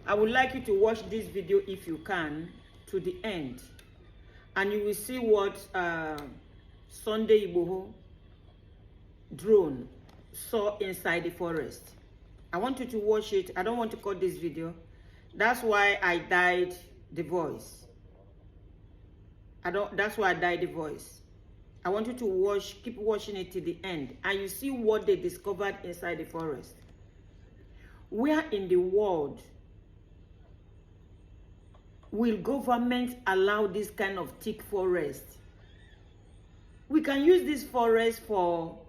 I would like you to watch this video if you can to the end, and you will see what Sunday Igboho drone saw inside the forest. I want you to watch it. I don't want to cut this video. That's why I dyed the voice. That's why I dyed the voice. I want you to watch, keep watching it to the end, and you see what they discovered inside the forest. Where in the world will government allow this kind of thick forest? We can use this forest for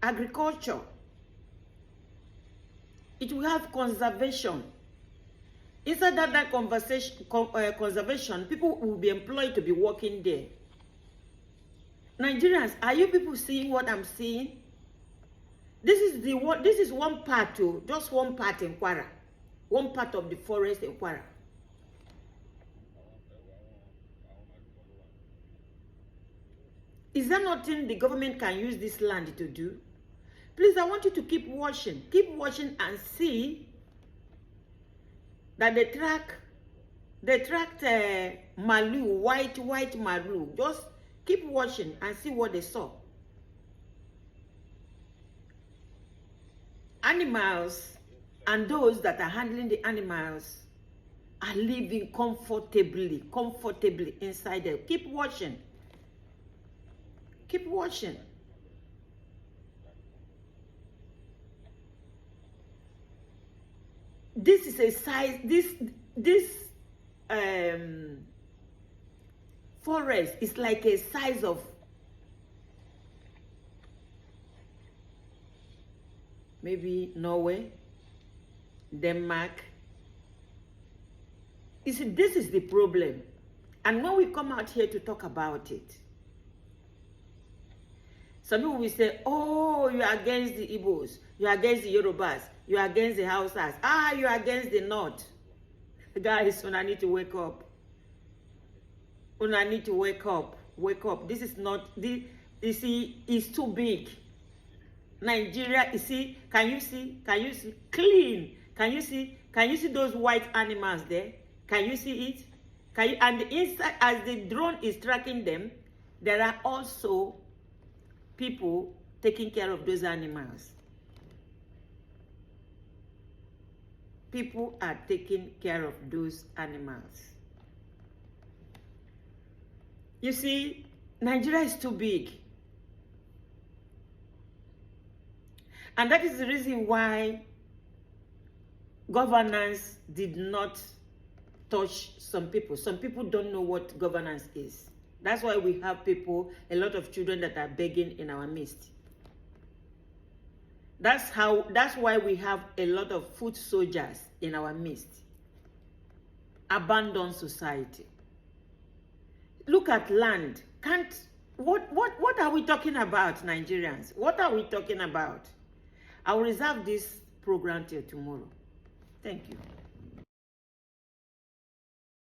agriculture. It will have conservation. Instead of that conservation, people will be employed to be working there. Nigerians, are you people seeing what I'm seeing? This is one part to just one part in Kwara, one part of the forest in Kwara. Is there nothing the government can use this land to do? Please, I want you to keep watching and see that they tracked Malu, white Malu. Just keep watching and see what they saw. Animals and those that are handling the animals are living comfortably inside there. Keep watching. Keep watching. This is a size, this forest is like a size of maybe Norway, Denmark. You see, this is the problem. And when we come out here to talk about it, some people will say, oh, you are against the Igbos, you are against the Yorubas, you are against the Hausas, you are against the North. Guys, I need to wake up. I need to wake up. Wake up. This is not, you see, it's too big. Nigeria, you see, can you see, clean. Can you see those white animals there? Can you see it? And the inside, as the drone is tracking them, there are also people taking care of those animals. People are taking care of those animals. You see, Nigeria is too big. And that is the reason why governance did not touch some people. Some people don't know what governance is. That's why we have people, a lot of children that are begging in our midst. That's why we have a lot of foot soldiers in our midst. Abandoned society. Look at land. What are we talking about, Nigerians? What are we talking about? I will reserve this program till tomorrow. Thank you.